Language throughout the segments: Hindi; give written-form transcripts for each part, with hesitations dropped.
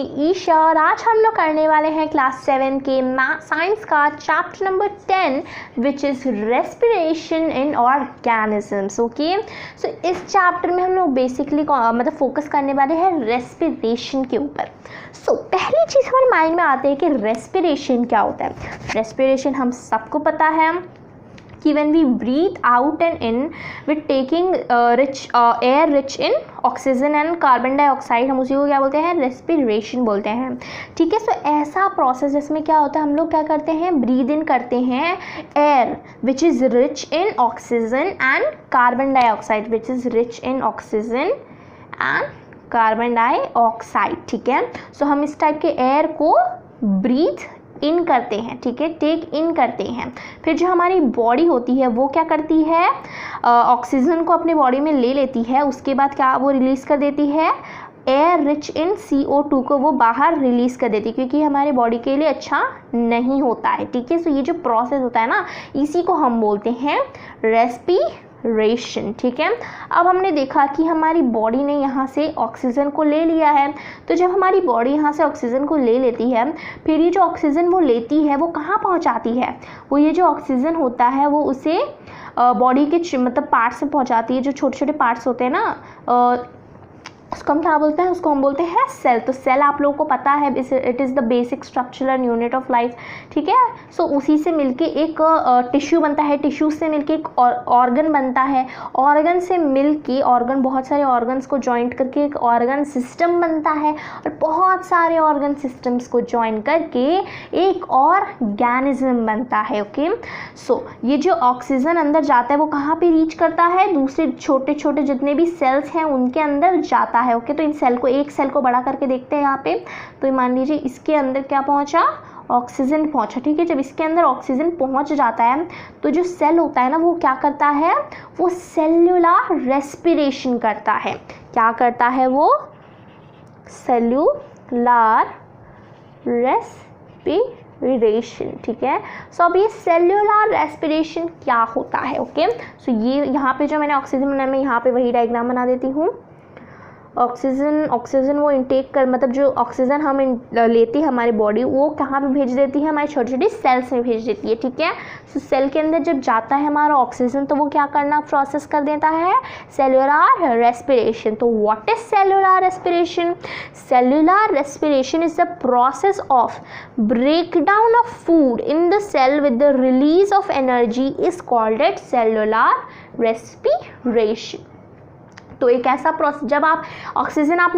मी ईशा और आज हम लोग करने वाले हैं क्लास 7 के साइंस का chapter number 10 which is respiration in organisms. Okay, so इस चैप्टर में हम लोग बेसिकली मतलब फोकस करने वाले हैं रेस्पिरेशन के ऊपर। सो पहली चीज़ हमारे माइंड में आती है कि रेस्पिरेशन क्या होता है। रेस्पिरेशन हम सबको पता है कि when we breathe out and in with taking air rich in oxygen and carbon dioxide, हम उसी को क्या बोलते हैं, रेस्पिरेशन बोलते हैं। ठीक है, सो ऐसा प्रोसेस जिसमें क्या होता है, हम लोग क्या करते हैं, ब्रीद इन करते हैं air which is rich in oxygen and carbon dioxide which is rich in oxygen and carbon dioxide. ठीक है, सो हम इस टाइप के एयर को ब्रीथ इन करते हैं, ठीक है, टेक इन करते हैं। फिर जो हमारी बॉडी होती है वो क्या करती है, ऑक्सीजन को अपने बॉडी में ले लेती है, उसके बाद क्या वो रिलीज़ कर देती है, एयर रिच इन CO2 को वो बाहर रिलीज़ कर देती है, क्योंकि हमारे बॉडी के लिए अच्छा नहीं होता है। ठीक है, सो ये जो प्रोसेस होता है ना, इसी को हम बोलते हैं रेस्पिरेशन। ठीक है, अब हमने देखा कि हमारी बॉडी ने यहाँ से ऑक्सीजन को ले लिया है, तो जब हमारी बॉडी यहाँ से ऑक्सीजन को ले लेती है, फिर ये जो ऑक्सीजन वो लेती है वो कहाँ पहुँचाती है, वो ये जो ऑक्सीजन होता है वो उसे बॉडी के मतलब पार्ट्स में पहुँचाती है। जो छोटे छोटे पार्ट्स होते हैं ना, उसको हम क्या बोलते हैं, उसको हम बोलते हैं सेल। तो सेल आप लोगों को पता है, it is the basic structural unit of life. ठीक है, सो उसी से मिलके एक टिश्यू बनता है, टिश्यू से मिलके एक ऑर्गन बनता है, ऑर्गन से मिलके ऑर्गन, बहुत सारे ऑर्गन्स को जॉइंट करके एक ऑर्गन सिस्टम बनता है, और बहुत सारे ऑर्गन सिस्टम्स को जॉइन करके एक ऑर्गेनिज्म बनता है। ओके, सो ये जो ऑक्सीजन अंदर जाता है वो कहाँ पे रीच करता है, दूसरे छोटे छोटे जितने भी सेल्स हैं उनके अंदर जाता है। ओके, तो इन सेल को, एक सेल को बड़ा करके देखते हैं यहाँ पे, तो मान लीजिए इसके अंदर क्या पहुँचा, ऑक्सीजन पहुँचा। ठीक है, जब इसके अंदर ऑक्सीजन पहुँच जाता है तो जो सेल होता है ना वो क्या करता है, वो सेल्यूलर रेस्पिरेशन करता है। क्या करता है वो, सेल्यूलर रेस्पिरेशन। ठीक है, सो अब ये सेल्यूलर रेस्पिरेशन क्या होता है। ओके, सो ये यहाँ पे जो मैंने ऑक्सीजन बनाया, मैं यहाँ पे वही डायग्राम बना देती हूँ। ऑक्सीजन वो इनटेक कर, मतलब जो ऑक्सीजन हम लेती है हमारी बॉडी, वो कहाँ पे भेज देती है, हमारी छोटी छोटी सेल्स में भेज देती है। ठीक है, सो सेल के अंदर जब जाता है हमारा ऑक्सीजन, तो वो क्या करना, प्रोसेस कर देता है, सेल्यूलर रेस्पिरेशन। तो what is cellular respiration? Cellular respiration is the process of breakdown of food in the cell with the release of energy is called at cellular respiration. तो एक ऐसा प्रोसेस, जब आप ऑक्सीजन, आप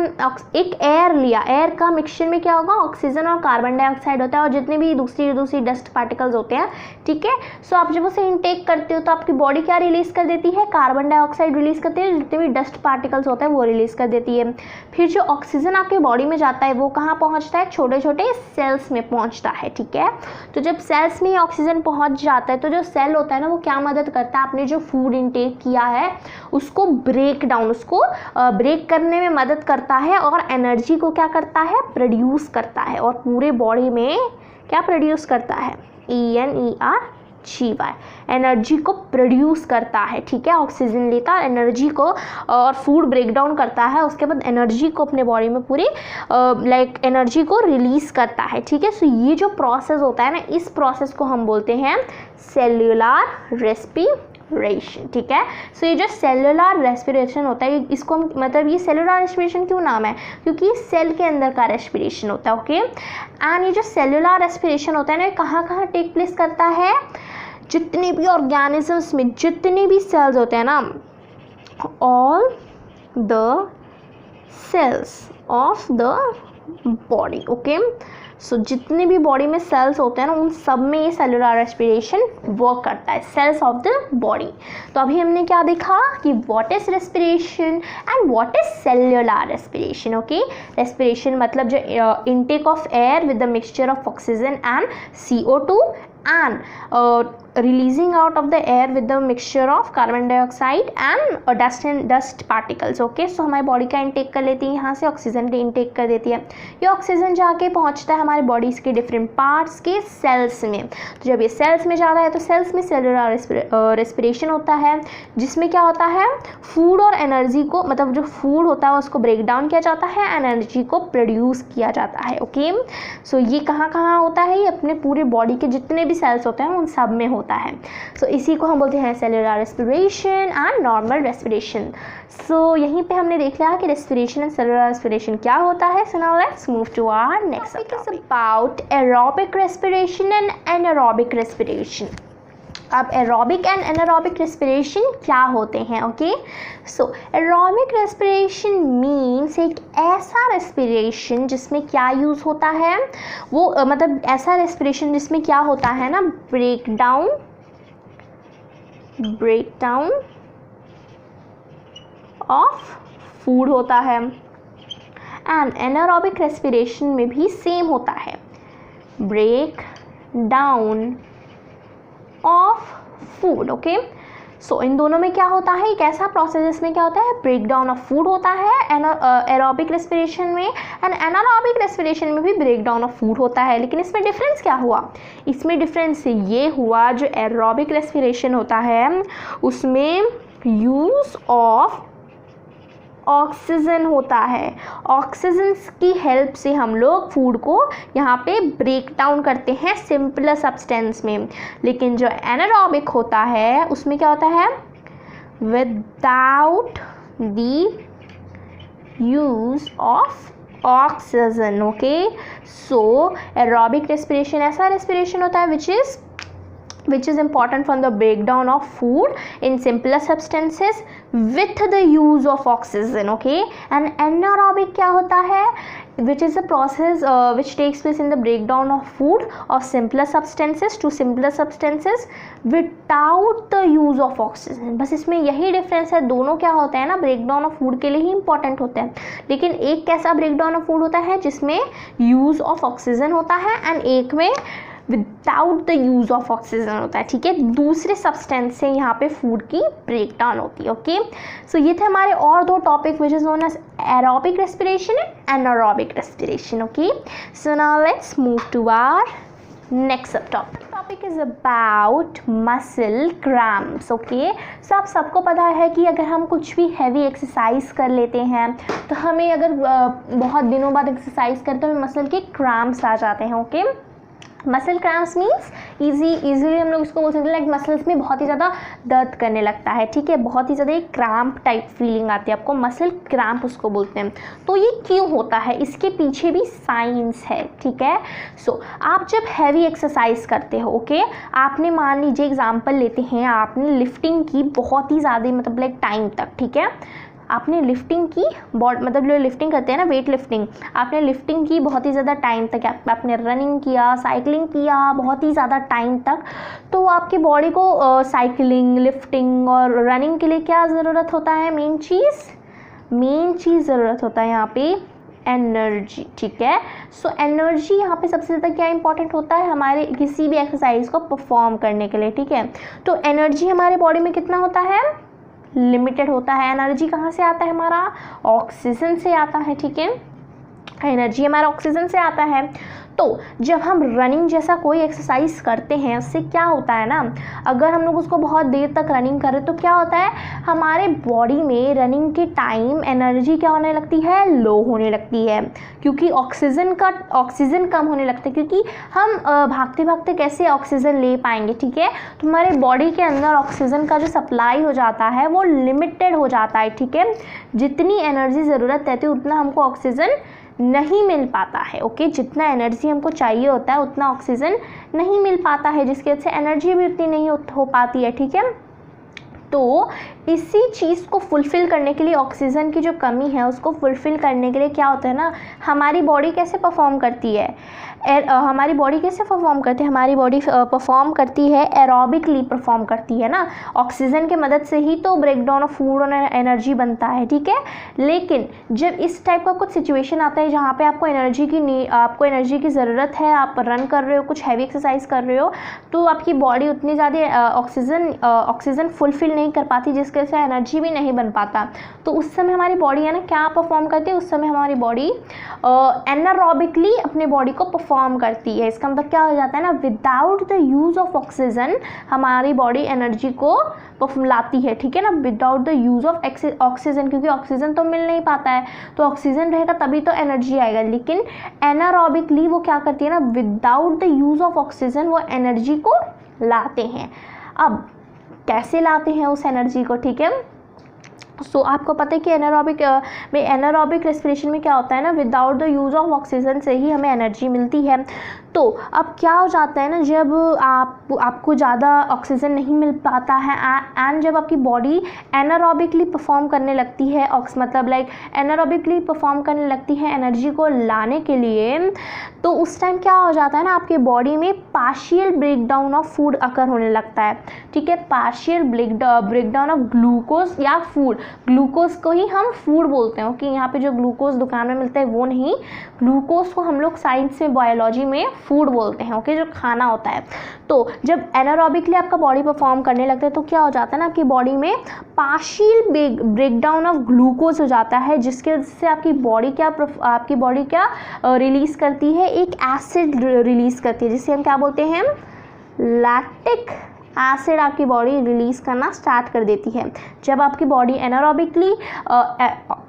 एक एयर लिया, एयर का मिक्सचर में क्या होगा, ऑक्सीजन और कार्बन डाइऑक्साइड होता है और जितने भी दूसरी डस्ट पार्टिकल्स होते हैं। ठीक है, सो आप जब उसे इनटेक करते हो तो आपकी बॉडी क्या रिलीज कर देती है, कार्बन डाइऑक्साइड रिलीज करती है, जितने भी डस्ट पार्टिकल्स होते हैं वो रिलीज कर देती है। फिर जो ऑक्सीजन आपके बॉडी में जाता है वो कहाँ पहुँचता है, छोटे छोटे सेल्स में पहुँचता है। ठीक है, तो जब सेल्स में ऑक्सीजन पहुँच जाता है तो जो सेल होता है ना वो क्या मदद करता है, आपने जो फूड इनटेक किया है उसको ब्रेक डाउन, उसको ब्रेक करने में मदद करता है, और एनर्जी को क्या करता है, प्रोड्यूस करता है, और पूरे बॉडी में क्या प्रोड्यूस करता है, ENERGY, एनर्जी को प्रोड्यूस करता है। ठीक है, ऑक्सीजन लेता है एनर्जी को और फूड ब्रेक डाउन करता है, उसके बाद एनर्जी को अपने बॉडी में पूरी एनर्जी को रिलीज करता है। ठीक है, सो ये जो प्रोसेस होता है ना, इस प्रोसेस को हम बोलते हैं सेल्यूलर रेस्पिरेशन। ठीक है, सो ये जो सेल्यूलर रेस्पिरेशन होता है, इसको हम, मतलब ये सेल्यूलर रेस्पिरेशन क्यों नाम है, क्योंकि ये सेल के अंदर का रेस्पिरेशन होता है। ओके, एंड ये जो सेल्यूलर रेस्पिरेशन होता है ना, कहाँ कहाँ टेक प्लेस करता है, जितने भी ऑर्गेनिजम्स में जितने भी सेल्स होते हैं ना, all the cells of the body. Okay, so जितने भी बॉडी में सेल्स होते हैं ना, उन सब में ये सेल्यूलर रेस्पिरेशन वर्क करता है, सेल्स ऑफ द बॉडी। तो अभी हमने क्या देखा कि what is respiration and what is cellular respiration. Okay, respiration मतलब जो intake of air with the mixture of oxygen and CO2 and releasing out of the air with the mixture of carbon dioxide and dust particles. Okay, so हमारी बॉडी का इंटेक कर लेती है, यहाँ से ऑक्सीजन का इंटेक कर देती है। ये ऑक्सीजन जाके पहुँचता है हमारे बॉडीज़ के डिफरेंट पार्ट्स के सेल्स में। तो जब ये सेल्स में जाता है तो सेल्स में सेलुलर रेस्पिरेशन होता है, जिसमें क्या होता है, फूड और एनर्जी को, मतलब जो फूड होता है उसको ब्रेक डाउन किया जाता है, एनर्जी को प्रोड्यूस किया जाता है। ओके, सो ये कहाँ कहाँ होता है, ये अपने पूरे बॉडी के जितने भी सेल्स होते हैं उन सब में होता है। सो इसी को हम बोलते हैं cellular respiration and normal respiration. So यहीं पे हमने देख लिया कि रेस्पिरेशन एंड सेलुलर रेस्पिरेशन क्या होता है। So now let's move to our next topic is about aerobic respiration and anaerobic respiration. अब एरोबिक एंड एनारोबिक रेस्पिरेशन क्या होते हैं? Okay, so aerobic respiration means एक ऐसा रेस्पिरेशन जिसमें क्या यूज़ होता है, वो मतलब ऐसा रेस्पिरेशन जिसमें क्या होता है ना, ब्रेक डाउन ऑफ फूड होता है। एंड एनारोबिक रेस्पिरेशन में भी सेम होता है, break down of food. Okay, so इन दोनों में क्या होता है, एक ऐसा प्रोसेस जिसमें क्या होता है, ब्रेक डाउन ऑफ फूड होता है एरोबिक रेस्पिरेशन में, एंड एनारोबिक रेस्पिरेशन में भी ब्रेक डाउन ऑफ फूड होता है। लेकिन इसमें डिफरेंस क्या हुआ, इसमें डिफरेंस ये हुआ, जो एरोबिक रेस्पिरेशन होता है उसमें यूज़ ऑफ ऑक्सीजन होता है। ऑक्सीजन की हेल्प से हम लोग फूड को यहाँ पे ब्रेक डाउन करते हैं सिंपलर सब्सटेंस में। लेकिन जो एनारोबिक होता है उसमें क्या होता है, without the use of oxygen. Okay, so aerobic respiration ऐसा रेस्पिरेशन होता है which is important from the breakdown of food in simpler substances with the use of oxygen. Okay, and anaerobic क्या होता है, which is a process which takes place in the breakdown of food of simpler substances to simpler substances without the use of oxygen. बस इसमें यही डिफरेंस है, दोनों क्या होते हैं ना, ब्रेकडाउन ऑफ फूड के लिए ही इंपॉर्टेंट होते हैं। लेकिन एक कैसा ब्रेकडाउन ऑफ फूड होता है जिसमें यूज़ ऑफ ऑक्सीजन होता है, एंड एक में without the use of oxygen होता है। ठीक है, दूसरे सब्सटेंस से यहाँ पे फूड की ब्रेकडाउन होती है। ओके, सो ये थे हमारे और दो topic which is known as aerobic respiration and anaerobic respiration. Okay, so now let's move to our next topic is about muscle cramps. Okay, so आप सबको पता है कि अगर हम कुछ भी हैवी एक्सरसाइज कर लेते हैं तो हमें अगर बहुत दिनों बाद एक्सरसाइज करते तो हमें मसल के क्रैम्प्स आ जाते हैं। Okay, muscle cramps means easily हम लोग इसको बोल सकते हैं लाइक मसल्स में बहुत ही ज़्यादा दर्द करने लगता है। ठीक है, बहुत ही ज़्यादा एक क्रैम्प टाइप फीलिंग आती है आपको, मसल क्रैम्प उसको बोलते हैं। तो ये क्यों होता है, इसके पीछे भी साइंस है। ठीक है, सो आप जब हैवी एक्सरसाइज करते हो, ओके, आपने मान लीजिए एग्जाम्पल लेते हैं, आपने लिफ्टिंग की बहुत ही ज़्यादा मतलब लाइक टाइम तक, ठीक है, आपने लिफ्टिंग की मतलब जो लिफ्टिंग करते हैं ना, वेट लिफ्टिंग, आपने लिफ्टिंग की बहुत ही ज़्यादा टाइम तक, आपने रनिंग किया, साइकिलिंग किया बहुत ही ज़्यादा टाइम तक, तो आपकी बॉडी को साइकिलिंग, लिफ्टिंग और रनिंग के लिए क्या ज़रूरत होता है, मेन चीज़ ज़रूरत होता है यहाँ पे एनर्जी। ठीक है, सो एनर्जी यहाँ पे सबसे ज़्यादा क्या इंपॉर्टेंट होता है हमारे किसी भी एक्सरसाइज को परफॉर्म करने के लिए। ठीक है, तो एनर्जी हमारे बॉडी में कितना होता है, लिमिटेड होता है। एनर्जी कहाँ से आता है, हमारा ऑक्सीजन से आता है। ठीक है, एनर्जी हमारा ऑक्सीजन से आता है। तो जब हम रनिंग जैसा कोई एक्सरसाइज करते हैं उससे क्या होता है ना, अगर हम लोग उसको बहुत देर तक रनिंग करें तो क्या होता है, हमारे बॉडी में रनिंग के टाइम एनर्जी क्या होने लगती है, लो होने लगती है, क्योंकि ऑक्सीजन कम होने लगता है, क्योंकि हम भागते भागते कैसे ऑक्सीजन ले पाएंगे। ठीक है, तो हमारे बॉडी के अंदर ऑक्सीजन का जो सप्लाई हो जाता है वो लिमिटेड हो जाता है। ठीक है, जितनी एनर्जी ज़रूरत रहती है उतना हमको ऑक्सीजन नहीं मिल पाता है। ओके, जितना एनर्जी हमको चाहिए होता है उतना ऑक्सीजन नहीं मिल पाता है, जिसकी वजह से एनर्जी भी उतनी नहीं हो पाती है। ठीक है, तो इसी चीज़ को फुलफ़िल करने के लिए, ऑक्सीजन की जो कमी है उसको फुलफ़िल करने के लिए क्या होता है ना, हमारी बॉडी कैसे परफॉर्म करती है, हमारी बॉडी कैसे परफॉर्म करती है, हमारी बॉडी परफॉर्म करती है एरोबिकली परफॉर्म करती है ना, ऑक्सीजन के मदद से ही तो ब्रेक डाउन ऑफ फूड और एनर्जी बनता है, ठीक है। लेकिन जब इस टाइप का कुछ सिचुएशन आता है जहाँ पे आपको एनर्जी की ज़रूरत है, आप रन कर रहे हो, कुछ हैवी एक्सरसाइज कर रहे हो, तो आपकी बॉडी उतनी ज़्यादा ऑक्सीजन फुलफ़िल नहीं कर पाती, जिसकी वजह से एनर्जी भी नहीं बन पाता। तो उस समय हमारी बॉडी है ना क्या परफॉर्म करती है, उस समय हमारी बॉडी एनारोबिकली अपने बॉडी को परफॉर्म करती है। इसका मतलब क्या हो जाता है ना, without the use of oxygen हमारी बॉडी एनर्जी को लाती है, ठीक है ना, without the use of oxygen, क्योंकि ऑक्सीजन तो मिल नहीं पाता है, तो ऑक्सीजन रहेगा तभी तो एनर्जी आएगा। लेकिन एनारोबिकली वो क्या करती है ना, without the use of oxygen वो एनर्जी को लाते हैं। अब कैसे लाते हैं उस एनर्जी को, ठीक है। सो आपको पता है कि एनारोबिक रेस्पिरेशन में क्या होता है ना, without the use of oxygen से ही हमें एनर्जी मिलती है। तो अब क्या हो जाता है ना, जब आपको ज़्यादा ऑक्सीजन नहीं मिल पाता है एंड जब आपकी बॉडी एनारोबिकली परफॉर्म करने लगती है, एनारोबिकली परफॉर्म करने लगती है एनर्जी को लाने के लिए, तो उस टाइम क्या हो जाता है ना, आपके बॉडी में पार्शियल ब्रेकडाउन ऑफ फूड अकर होने लगता है, ठीक है। पार्शियल ब्रेकडाउन ऑफ ग्लूकोज या फूड, ग्लूकोज को ही हम फूड बोलते हैं, ओके। यहाँ पे जो ग्लूकोज दुकान में मिलता है वो नहीं, ग्लूकोज को हम लोग साइंस में, बायोलॉजी में फूड बोलते हैं, ओके, जो खाना होता है। तो जब एनारोबिकली आपका बॉडी परफॉर्म करने लगता है तो क्या हो जाता है ना, आपकी बॉडी में पार्शियल ब्रेकडाउन ऑफ ग्लूकोज हो जाता है, जिसके वजह से आपकी बॉडी क्या रिलीज़ करती है, एक एसिड रिलीज़ करती है, जिसे हम क्या बोलते हैं, लैक्टिक एसिड आपकी बॉडी रिलीज़ करना स्टार्ट कर देती है। जब आपकी बॉडी एनारोबिकली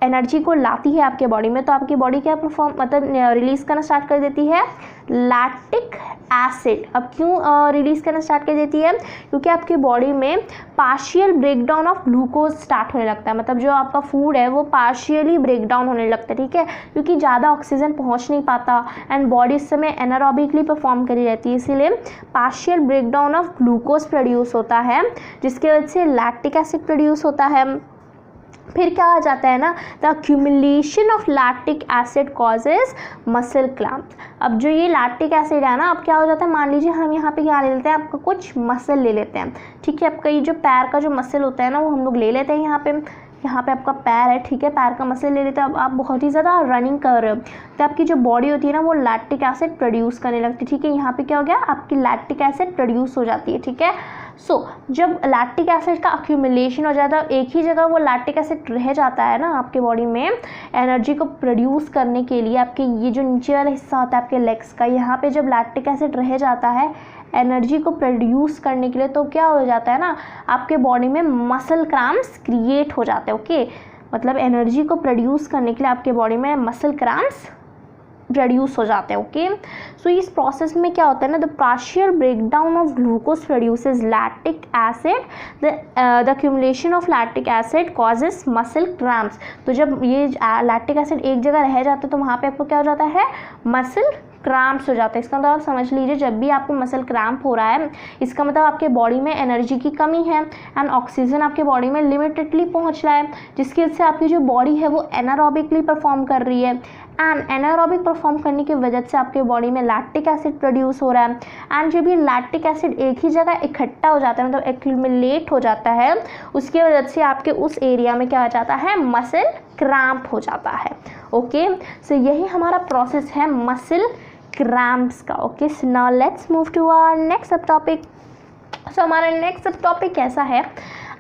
एनर्जी को लाती है आपके बॉडी में, तो आपकी बॉडी क्या रिलीज़ करना स्टार्ट कर देती है, लैक्टिक एसिड। अब क्यों रिलीज़ करना स्टार्ट कर देती है, क्योंकि आपकी बॉडी में partial breakdown of glucose start होने लगता है, मतलब जो आपका फूड है वो पार्शियली ब्रेकडाउन होने लगता है, ठीक है, क्योंकि ज़्यादा ऑक्सीजन पहुंच नहीं पाता एंड बॉडी इस समय एनारोबिकली परफॉर्म करी रहती है, इसीलिए partial breakdown of glucose produce होता है, जिसकी वजह से लैक्टिक एसिड प्रोड्यूस होता है। फिर क्या आ जाता है ना, the accumulation of lactic acid causes muscle cramps. अब जो ये लैक्टिक एसिड है ना, अब क्या हो जाता है, मान लीजिए हम यहाँ पे क्या ले लेते हैं, आपका कुछ मसल ले लेते हैं, ठीक है। आपका ये जो पैर का जो मसल होता है ना, वो हम लोग ले लेते हैं, यहाँ पे आपका पैर है, ठीक है, पैर का मसल ले लेते हैं। अब आप बहुत ही ज़्यादा रनिंग कर रहे हो तो आपकी जो बॉडी होती है ना, वो लैक्टिक एसिड प्रोड्यूस करने लगती है, ठीक है। यहाँ पे क्या हो गया, आपकी लैक्टिक एसिड प्रोड्यूस हो जाती है, ठीक है। सो जब लैक्टिक एसिड का अक्यूमुलेशन हो जाता है, एक ही जगह वो लैक्टिक एसिड रह जाता है ना आपके बॉडी में एनर्जी को प्रोड्यूस करने के लिए, आपके ये जो नीचे वाला हिस्सा होता है आपके लेग्स का, यहाँ पे जब लैक्टिक एसिड रह जाता है एनर्जी को प्रोड्यूस करने के लिए, तो क्या हो जाता है ना, आपके बॉडी में मसल क्रैम्प्स क्रिएट हो जाते हैं, ओके। मतलब एनर्जी को प्रोड्यूस करने के लिए आपके बॉडी में मसल क्रैम्प्स प्रोड्यूस हो जाते हैं, ओके। सो इस प्रोसेस में क्या होता है ना, the partial breakdown of glucose produces lactic acid, the accumulation of lactic acid causes muscle cramps. तो जब ये लैक्टिक एसिड एक जगह रह जाता है तो वहाँ पे आपको क्या हो जाता है, मसल क्रैम्प्स हो जाता है। इसका मतलब आप समझ लीजिए, जब भी आपको मसल क्रैम्प हो रहा है, इसका मतलब आपके बॉडी में एनर्जी की कमी है एंड ऑक्सीजन आपके बॉडी में लिमिटेडली पहुंच रहा है, जिसकी वजह से आपकी जो बॉडी है वो एनारोबिकली परफॉर्म कर रही है एंड एनारोबिक परफॉर्म करने की वजह से आपके बॉडी में लैक्टिक एसिड प्रोड्यूस हो रहा है एंड जब ये लैक्टिक एसिड एक ही जगह इकट्ठा हो जाता है, मतलब एक्यूमुलेट हो जाता है, उसकी वजह से आपके उस एरिया में क्या हो जाता है, मसल क्रैम्प हो जाता है, ओके। सो यही हमारा प्रोसेस है मसल क्रैम्प्स का, okay. So now let's move to our next sub topic. So हमारा नेक्स्ट सब टॉपिक कैसा है,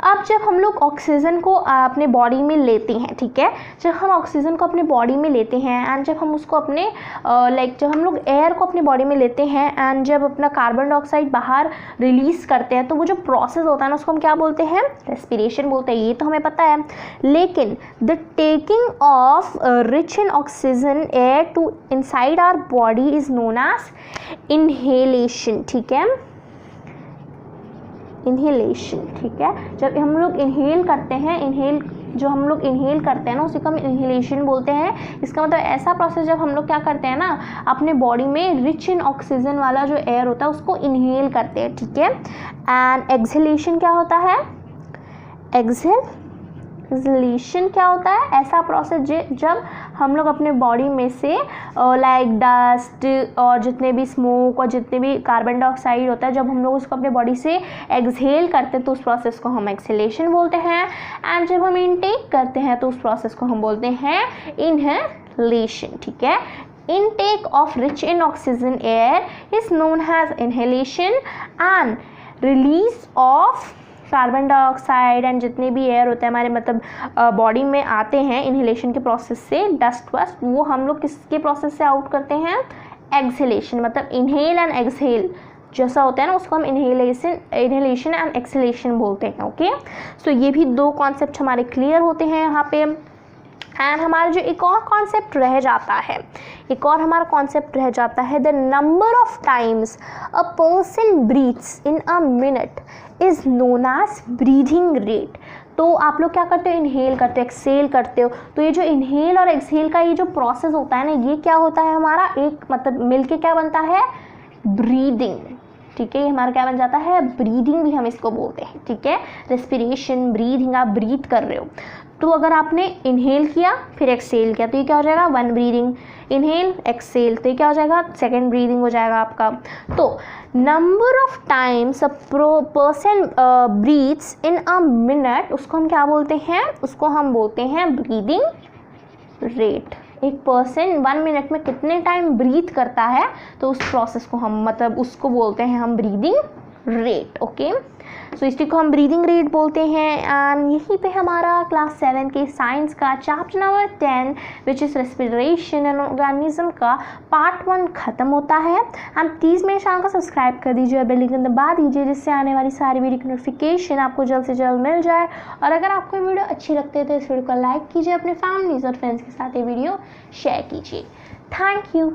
अब जब हम लोग ऑक्सीजन को अपने बॉडी में लेते हैं, ठीक है, जब हम ऑक्सीजन को अपने बॉडी में लेते हैं एंड जब हम उसको अपने जब हम लोग एयर को अपने बॉडी में लेते हैं एंड जब अपना कार्बन डाइऑक्साइड बाहर रिलीज़ करते हैं, तो वो जो प्रोसेस होता है ना, उसको हम क्या बोलते हैं, रेस्पिरेशन बोलते हैं, ये तो हमें पता है। लेकिन the taking of rich in oxygen air to inside our body is known as inhalation, ठीक है, इनहेलेशन, ठीक है। जब हम लोग इनहेल करते हैं, जो हम लोग इनहेल करते हैं ना, उसी को हम इनहेलेशन बोलते हैं। इसका मतलब ऐसा प्रोसेस जब हम लोग क्या करते हैं ना, अपने बॉडी में रिच इन ऑक्सीजन वाला जो एयर होता है उसको इनहेल करते हैं, ठीक है। एंड एक्सहेलेशन क्या होता है, एक्सहेलेशन क्या होता है? ऐसा प्रोसेस जब हम लोग अपने बॉडी में से लाइक डस्ट और जितने भी स्मोक और जितने भी कार्बन डाइऑक्साइड होता है, जब हम लोग उसको अपने बॉडी से एक्सहेल करते हैं तो उस प्रोसेस को हम एक्सहेलेशन बोलते हैं। एंड जब हम इनटेक करते हैं तो उस प्रोसेस को हम बोलते हैं इनहेलेशन। ठीक है, intake of rich in oxygen air is known as inhalation and release of carbon dioxide and जितने भी एयर होते हैं हमारे मतलब बॉडी में आते हैं इनहेलेशन के प्रोसेस से, डस्ट वस्ट, वो हम लोग किसके प्रोसेस से आउट करते हैं? एक्सहेलेशन। मतलब इनहेल एंड एक्सहेल जैसा होता है ना, उसको हम इनहेलेशन एंड एक्सहेलेशन बोलते हैं। ओके, सो ये भी दो कॉन्सेप्ट हमारे क्लियर होते हैं यहाँ पे। एंड हमारा जो एक और कॉन्सेप्ट रह जाता है, the number of times a person breathes in a minute is known as breathing rate. तो आप लोग क्या करते हो? इनहेल करते हो, एक्सहेल करते हो। तो ये जो इनहेल और एक्सहेल का ये जो प्रोसेस होता है ना, ये क्या होता है हमारा एक मतलब मिलके क्या बनता है? ब्रीदिंग। ठीक है, ये हमारा क्या बन जाता है? ब्रीदिंग भी हम इसको बोलते हैं। ठीक है, रेस्पिरेशन, ब्रीदिंग, आप ब्रीथ कर रहे हो। तो अगर आपने इनहेल किया फिर एक्सहेल किया तो ये क्या हो जाएगा? One breathing. इनहेल एक्सहेल तो ये क्या हो जाएगा? सेकेंड ब्रीदिंग हो जाएगा आपका। तो number of times a person breathes in a minute, उसको हम क्या बोलते हैं? उसको हम बोलते हैं ब्रीदिंग रेट। एक पर्सन 1 मिनट में कितने टाइम ब्रीथ करता है तो उस प्रोसेस को हम मतलब उसको बोलते हैं हम ब्रीदिंग रेट। ओके, सो इसी को हम ब्रीदिंग रेट बोलते हैं। एंड यहीं पे हमारा क्लास 7 के साइंस का chapter number 10 which is respiration and organism का पार्ट 1 ख़त्म होता है। एंड प्लीज़ मेरे चैनल को सब्सक्राइब कर दीजिए और बेल आइकन दबा दीजिए, जिससे आने वाली सारी वीडियो की नोटिफिकेशन आपको जल्द से जल्द मिल जाए। और अगर आपको वीडियो अच्छी लगती है तो इस वीडियो को लाइक कीजिए, अपने फैमिलीज और फ्रेंड्स के साथ ये वीडियो शेयर कीजिए। Thank you.